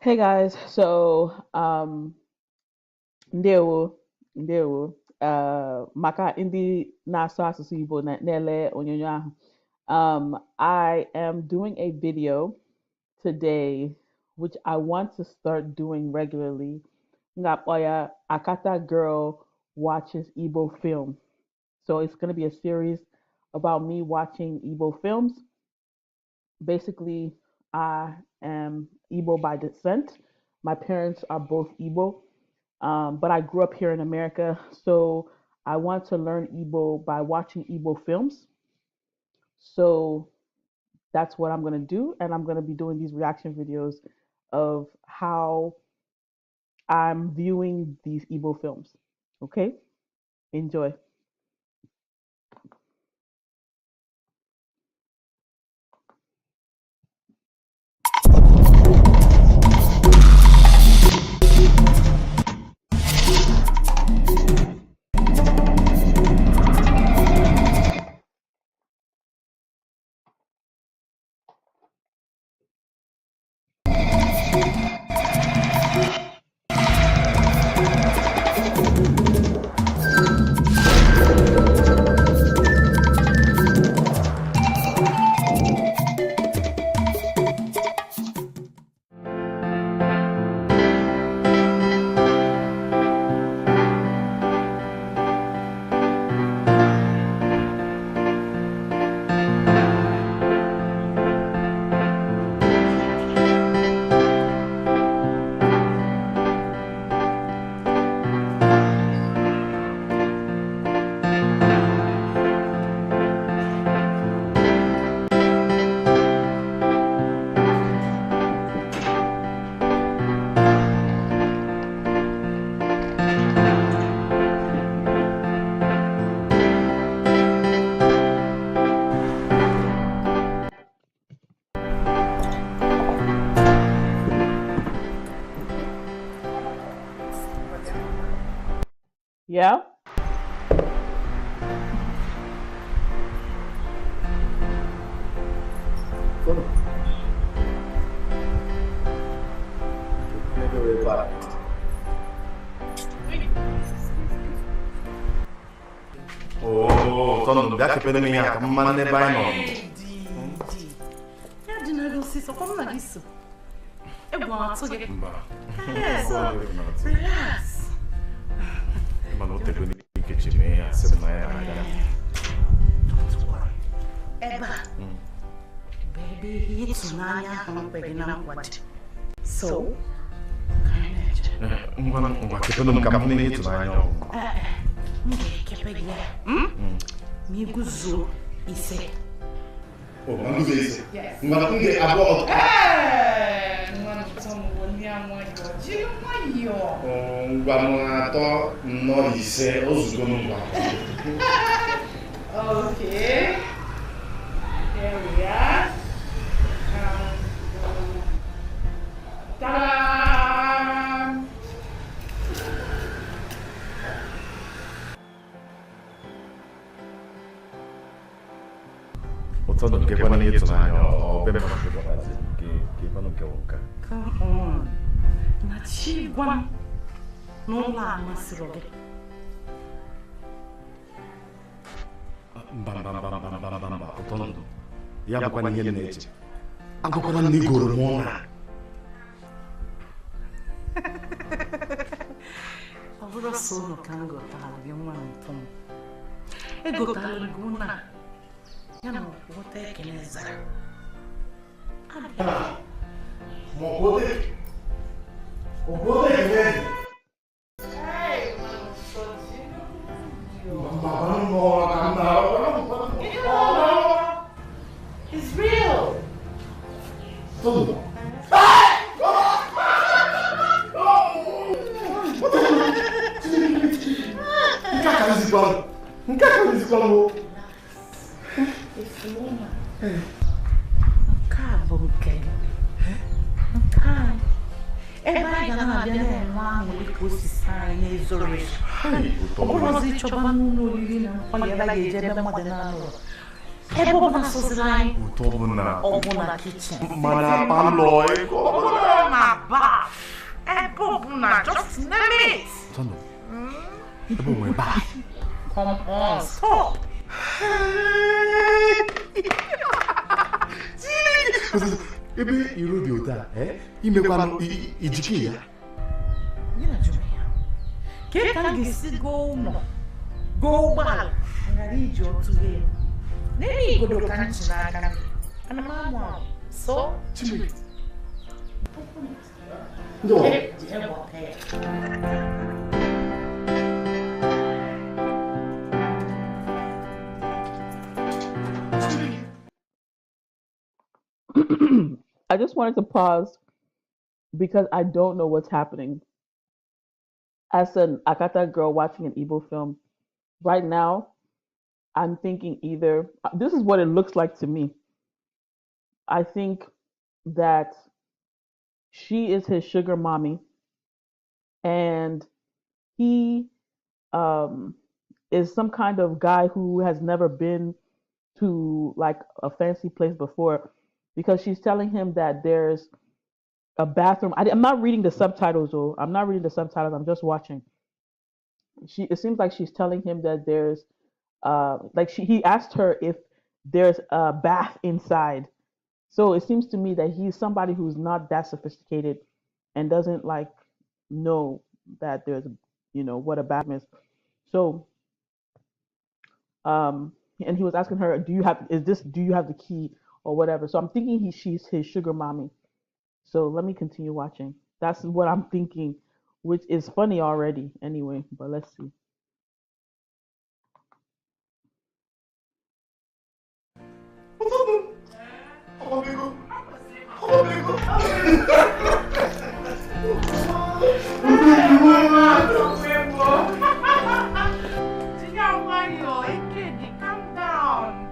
Hey guys, so ndewo ndewo maka ndị na-asụ asụsụ Igbo na-ele onyonyo ahụ. I am doing a video today which I want to start doing regularly. Ngakpọ ya Akata Girl Watches Igbo Film. So it's going to be a series about me watching Igbo films. Basically, I am Igbo by descent. My parents are both Igbo, but I grew up here in America. So I want to learn Igbo by watching Igbo films. So that's what I'm going to do. And I'm going to be doing these reaction videos of how I'm viewing these Igbo films. Okay? Enjoy. Yeah? Oh, sono da che per me a manne vai no. Ya dinero si so come na isso. É bom a sua. Relax. Ma non te quindi che ci mea se mai raga. Eba. Baby, it's nanya on pegina what. So, Ngwa che per non capire niente vai no. Che pegia. Mi guzo ise. Oh, ma guzo ise. Ma quindi abo. Non sono vogliamo oggi, ma io. Ngwa to no ise ozugo ngwa. Okay. There we are. Ta-da! Otono che poi non è tutto ben fatto che poi non che oka. Come on. Na chigwa. No la masiroge. Bamba otono. Ya kwa ni neche. Agokwala ni goro mona. Avura sono kango tala bi mwana mtomo. Ego tala guna. Yana wote keneza. Mo pote. O pote keneza. Hey, mano, sozinho. It's real. Tudo. Esse luma. Acaba, ok? É vai ganhar bem lá no curso sai nem isolation. O prozi choba no lili na pali vai je be moderno. É bom na sociedade. O tobo na. O bom na kitchen. Mana palo e O bom na bar. bath. Just name it. Otondo, my bath. Come on, stop. Ebe iru dị ụta, imekwanụ ijiki ya. Gịnị jụrụ ya? Ke ka m ga-esi go ụlọ, go ụgbọala, ghara iji otu ihe. N'ime igodo ka m ji n'aka, ana m amụ amụ. So, Chimiri. I just wanted to pause because I don't know what's happening. As an Akata girl watching an Igbo film, right now, I'm thinking either this is what it looks like to me. I think that she is his sugar mommy, and he um, is some kind of guy who has never been to like a fancy place before, because she's telling him that there's a bathroom. I'm not reading the subtitles, though. I'm not reading the subtitles. I'm just watching. It seems like she's telling him that there's he asked her if there's a bath inside. So it seems to me that he's somebody who's not that sophisticated and doesn't like know that there's what a bathroom is. So and he was asking her, do you have the key or whatever. So I'm thinking she's his sugar mommy. So let me continue watching. That's what I'm thinking, which is funny already anyway, but let's see. Calm down.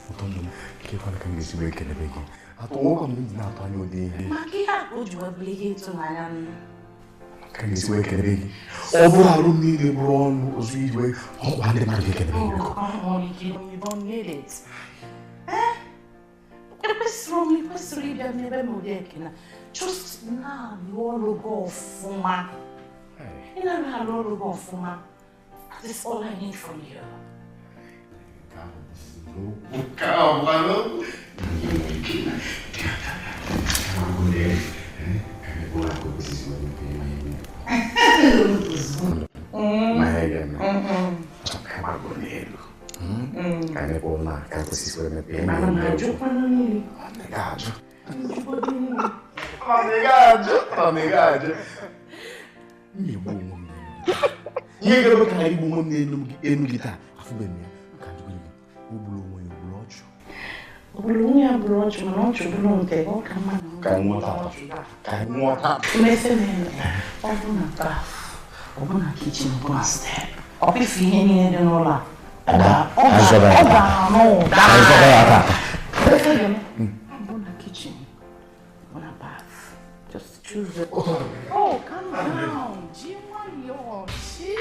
Otondo, ke fala kan gisi we kene begi. Ato o kan mun na to anyo de. Makia oju ablege to na Kan gisi we kene begi. Obura rum ni le bron ozu iwe. O ba de ma de kene begi. You don't need it. Questo ride mi abbiamo detto. Just now loro go fuma. Ina na loro go fuma. That's all I need from you. Calma. Bulunga brocho, ma non c'è bulunga, o camano. Kaimota. Mese nene, ho una bath, ho una kitchen, ho una step. Ho più fini di nulla. Oda, no, una kitchen, una bath. Just choose it. Oh, calm down. Jimayo, see?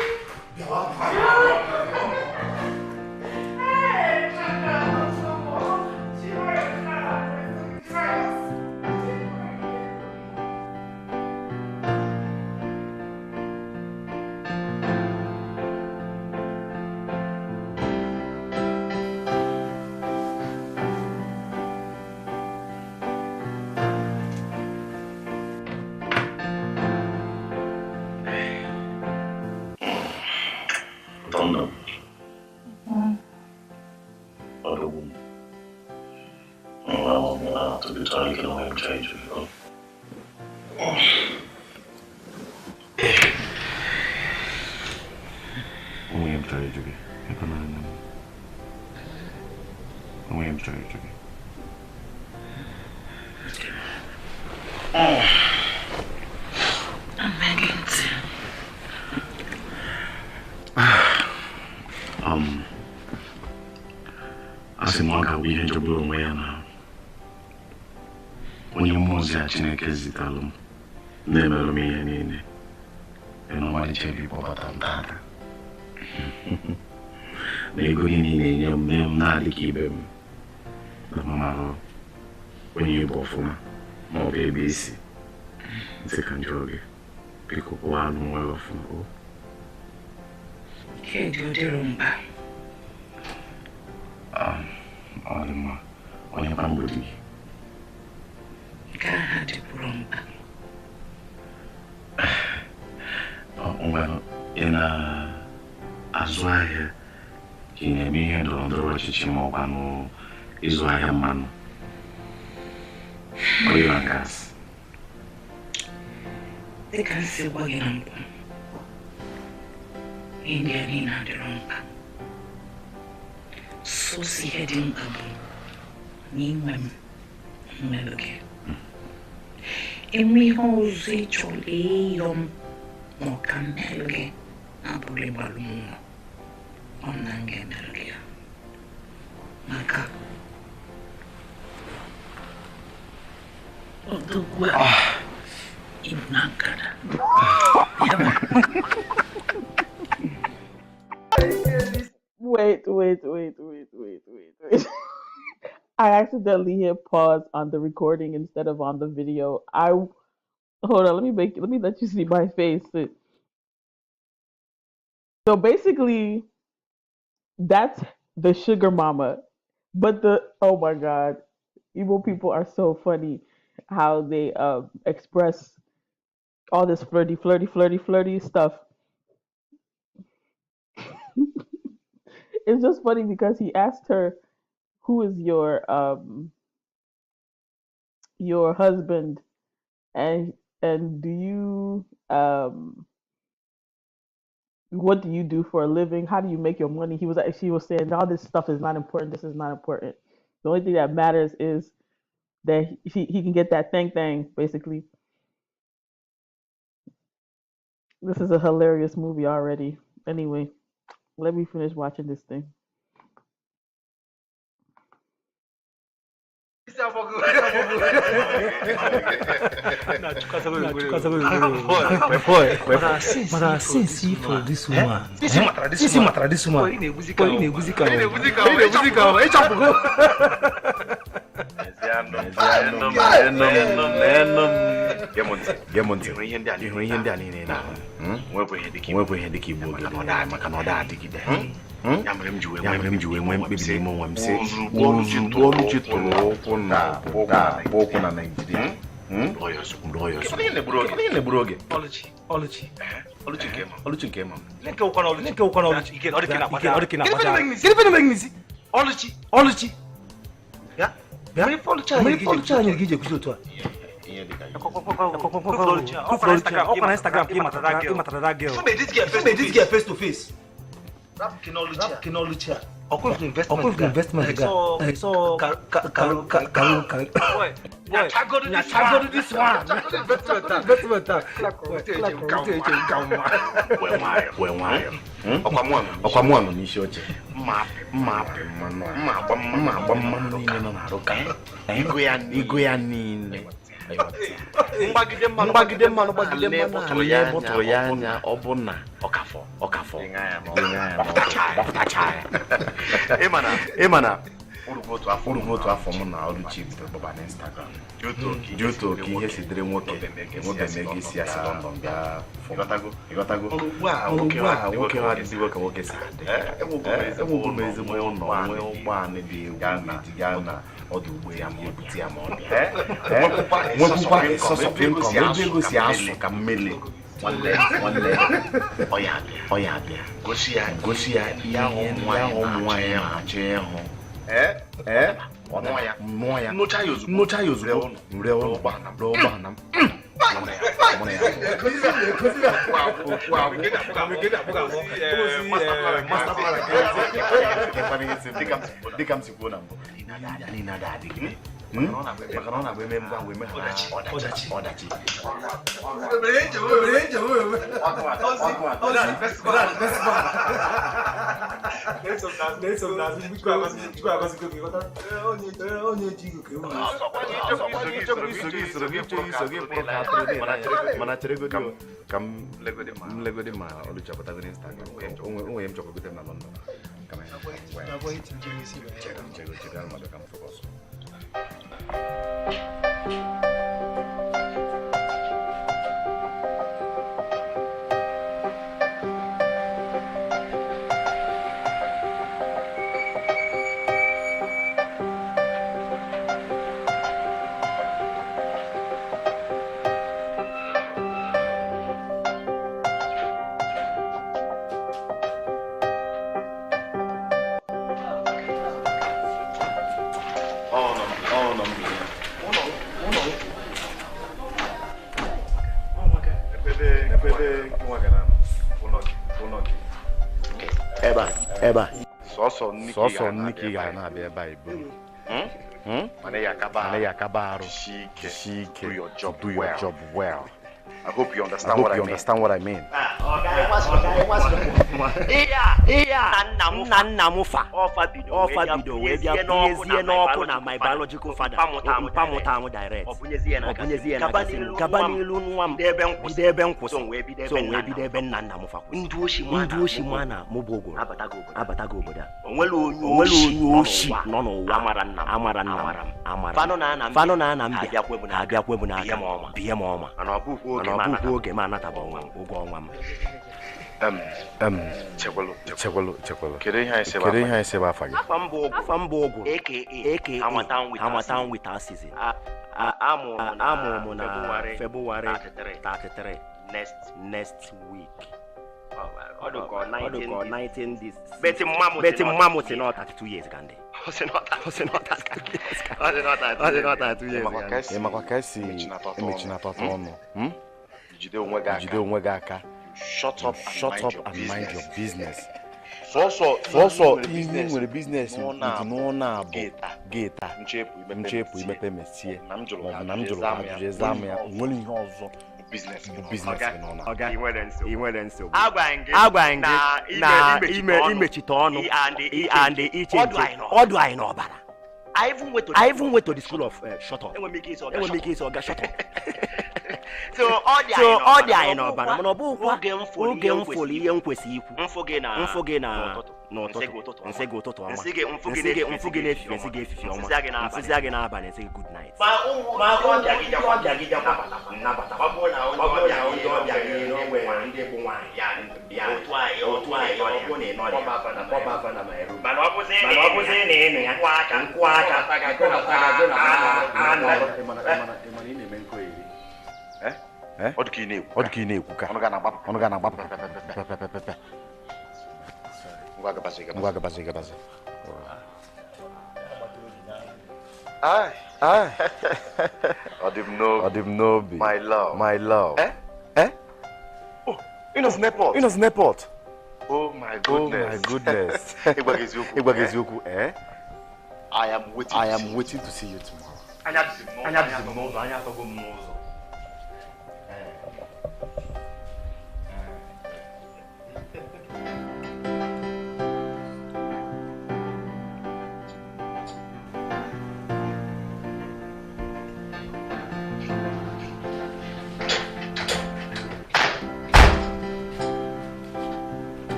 Asị m ọ ga-abụ ihe njọgburu onwe ya na onye mmụọ ozi a Chineke zitalụ m na-emerụ m ihe niile n'ọmalịcha ebe ịkpọbata m tata na ego niile na-enye m mee m na-adị ka ibe m na mmarụ onye ịbụ ọfụma ma ọ bụ ebe isi ntị ka njọ oge biko kpụwa anụ nwere ọfụma ọ dị mma onye kpa mgbedi gị nke aha dịpụrụ mkpa nwere ị na-azụ ahịa ka ị na-eme ihe ndọrọ ndọrọ ọchịchị ma ọkwanụ ịzụ ahịa mmanụ oil and gas dịka m si gwa gị na mbụ ihe ndị a niile adịrọ mkpa sosi ihe dị mkpa bụ na inwe m mmelụ gị enwe ihe ọzọ ị chọrọ ịyọ m ma ọ ka mmelụ gị abụrụ ịgbalụ m nwa ọ na m ga-emelụ gị ya maka odogwu a ibu na nkada Wait. I accidentally hit pause on the recording instead of on the video. Hold on, let me let you see my face. So basically, that's the sugar mama. But oh my God, Igbo people are so funny how they express all this flirty stuff. It's just funny because he asked her, "Who is your husband, and do you what do you do for a living? How do you make your money?" She was saying all this stuff is not important. This is not important. The only thing that matters is that he can get that thing basically. This is a hilarious movie already. Anyway, let me finish watching this thing. Since for this woman. This woman. Investment. So Emana voto a fomo na Oluchi baba na Instagram. Juto ki ihe sidere nwoke megi si asi London bia igotago. Nwoke ha dị nwoke sa. Enwo mezi mo no nwe ụgbọ na dị Ghana ọdụ ụgbọ ya ma ebuti ya ma ọ dị. Nwekwa soso ego si asụ ka mmele. One Oya bia. Gosi ya ya nwa ya ache ho. Moya. Nocha yozu. Mreo bana. maka na ọ na-agba eme ngwa ngwa eme ha ọdachi mana cheregodi ka m legodi ma ọlụchapụtago n'Instagram onwe m chọkọgote na London chegar mmadụ ka m focus eba sọsọ nniki ga na-abịa ebe a iburu mana ya akaba arụ si ike do your job well. I hope you understand what I mean. Nna m fa ọfa bido wee bịa bunyezie n'ọkụ na my biological father mpamuta m direct ọbụnyezie na gaba n'ilu nwa m bido ebe m kwụsị so wee bido ebe nna m fa kwụsị ndị oshi ma na mụ bụ ogoro abatago obodo a onwere onye oshi nọ n'ụwa amara nna m fanụ na ana m abịakwa ebu n'aka bie m ọma mana ọ bụghị oge m anataba ụgwọ ọnwa m chekwelu kedu ihe anyị sebe afa gị afa mbụ ụgụ aka Hamatan with our season amụ m na February 33 next week ọdụkọ 19 this beti mmamu si not 32 years ka ndị makwa ka esi emechinata ọnụ jide onwe gị aka shut up and mind your business. Sọsọ ihe nwere business n'ụlọ abụ geta nchepu imepe mesie maọbụ na m jụrụ ajụjụ eza m ya nwere ihe ọzọ bụ business n'ụlọ. I nwere nsogbu agwa gị na imechite ọnụ and iche ọdụ anyị n'ọbara. I even went to the school of shut up. Enwe make isi ọga shut up. So ọ dị anyị n'ọbara mana ọ bụkwa oge m fụrụ ihe m kwesị ikwu mfụ gị na n'ụtụtụ nsị gị ụtụtụ ọma mfụ gị n'efifie nsị gị efifie ọma mfụzia gị n'abalị nsị gị good night. Ma ọbịa gị jakwa nnabata ọ bụrụ na onye ọbịa gị n'onwe ndị bụ nwaanyị ya bịa otu anyị ọ bụrụ na ị nọ ya kpọba na ma eru mana ọ bụzi na ịnụ ya nkwụ aka anọ ọ dị ka ị na-ekwu ka ọnụ ga na-agbapụ ngwa gabazi ọ dị m n'obi my love Ịnọzi n'airport. Oh my goodness. Ịgwa gị eziokwu I am waiting to see you tomorrow. Anya dị m n'ụzọ anya atọgo m n'ụzọ.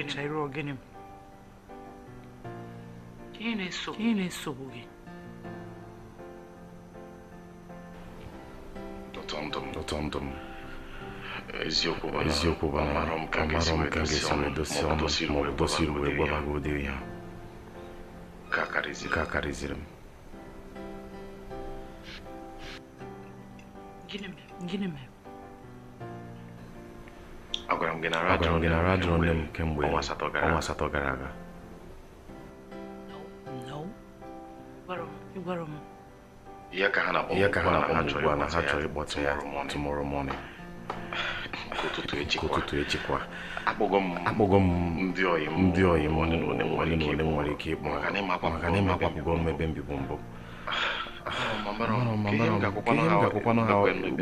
Chairo ogene kine sobuge Totom eziokwu bụ amarụ m ka ga-esi medosi ọnụ ma ọ bụ dosi iru wee gwabago ụdị ya ka karịziri m. Gịnị mere? Agwara m gị na radio nne m kemgbe ọnwa asatọ gara aga. No. Gwara m. Ihe ka ha na-akpọ ugbu a na ha chọrọ ịkpọta ya tomorrow morning. Ụtụtụ echikwa. Akpọgo m ndị oyi m ole na ole nwere ike ịkpọ maka na ịmakwapụgo m ebe mbibu mbụ. Ihe m ga-akwụkwanụ ha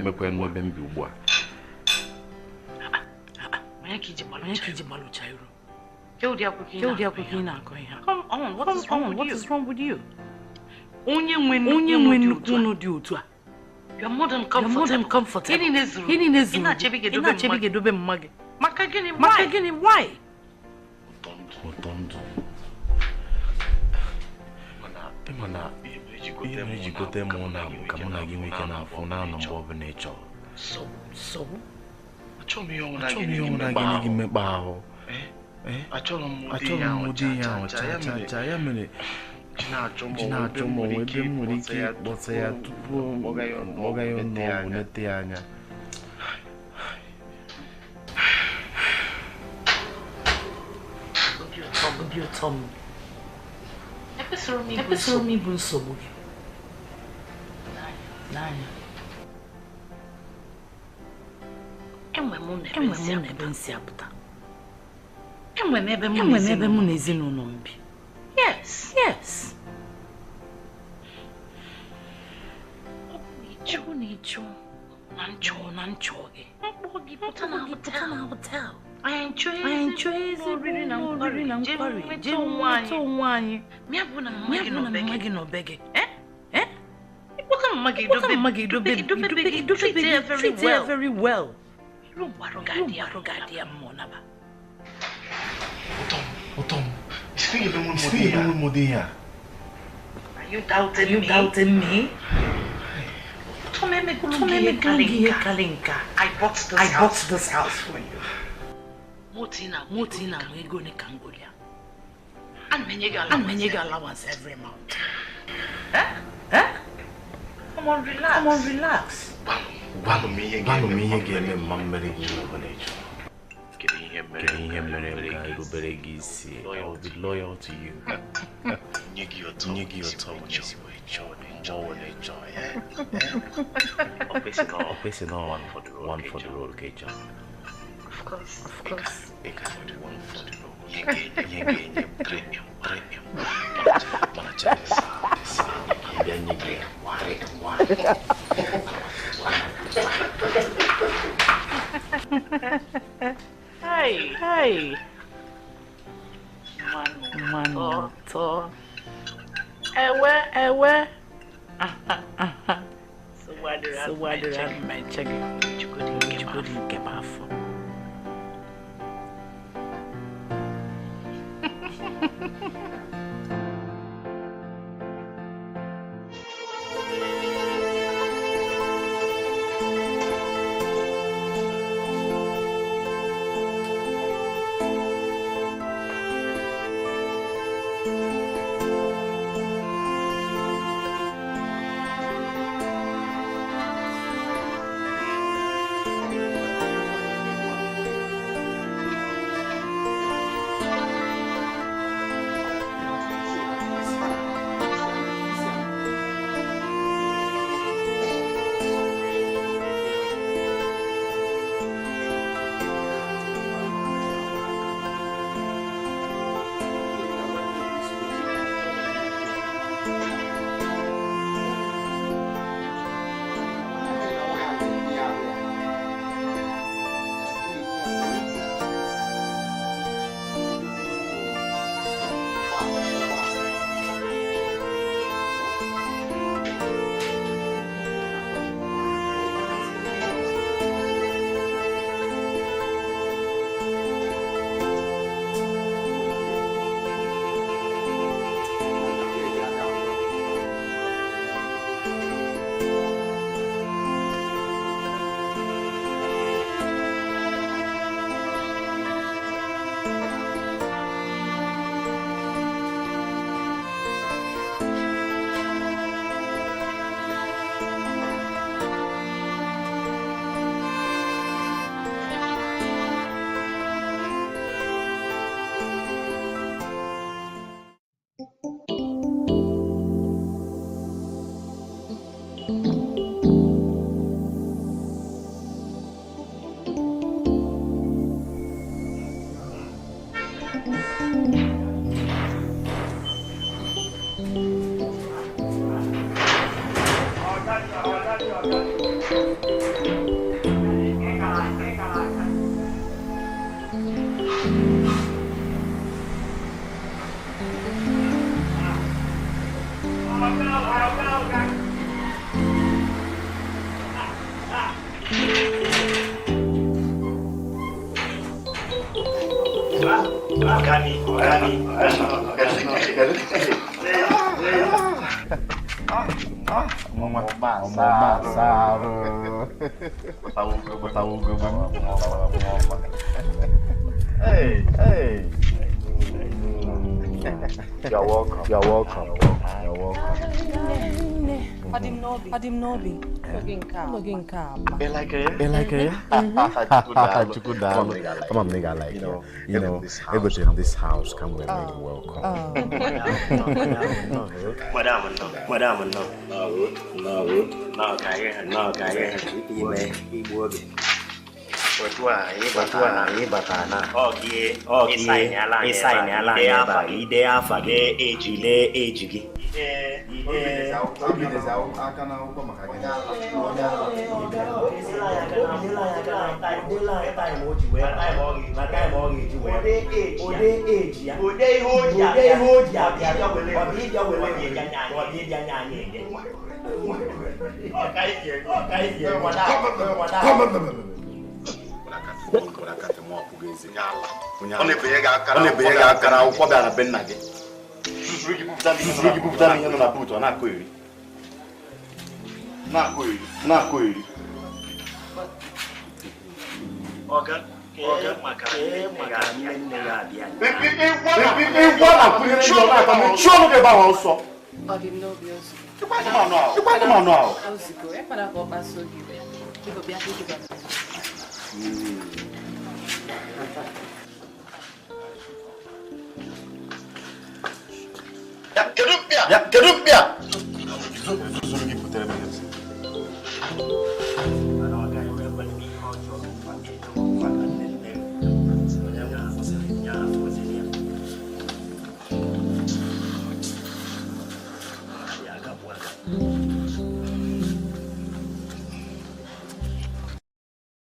mekwe n'ebe mbi ugbu a. Onye ka iji gbalụcha iru? Kedu akwụkwọ ị na-akọ ihe? Come on, what is wrong with you? Onye nwe nnukwu unu dị otu a. You're more than comfortable. Gịnị na-ezuru? Ị na-achebe gị edobe mma gị. Maka gịnị? Why? Ụtọ ndụ. Ịmana ihe mere jigote mụ na ka mụ na gị nwee ike na-afụ na-anọ mgbe ọbụla ị chọrọ. So? Achọrọ m ihe ọbụla gị mmekpa ahụ. Achọrọ m ụdị ihe ahụ cha ya mere ji na-achọ m onwe ebe m nwere ike ịkpọta ya tupu ọ gaghị ọnụ nete ya anya. Obi ụtọ m. Ekwesịrị m ịbụ nsogbu gị. N'anya. Enwe m ebe nsi apụta. Enwe m ebe mụ na ezinụlọ m bi. Yes. Ọ bụ na ịchọ na nchọ gị. Mkpọ gị pụta na hotel. Anyị enjoy oriri na nkwari. Jee onwe anyị. Mịa bụ na mma gị n'obe gị. Ịkpọta mma gị dobe gị. Treat her very well. Iru mgbarụ ga-adị ya mma ọ naba. Ụtọ m. Isi ebe mụ dị ya. Are you doubting me? Tom emegulu gị ihe kali nka. I bought this house for you. Moti na ego ne ka ngoli ya. Ana m enye gị allowance every month. Come on, relax. Gwanụ m ihe ga-eme mma mmeri gị n'ọbụla ịchọ. Kedu ihe mere m ga-erubere gị isi? I will be loyal to you. Nye gị ụtọ ezigbo ịchọ ọbụla ịchọ ya. Ọ kwesị na one for the road ka ịchọ. Of course. Ị ga-adị one for the road. Ihe ga-enye premium. Mana chesa. Bịa nye gị Hey. Mano. To. Ewe. So why did I mention it? You couldn't get my phone. Hey. You're welcome. You're welcome. Adim Nobi. Looking car. You like it? Come on, nigga, like you know, everybody in this house come with me. Welcome. Madam, no.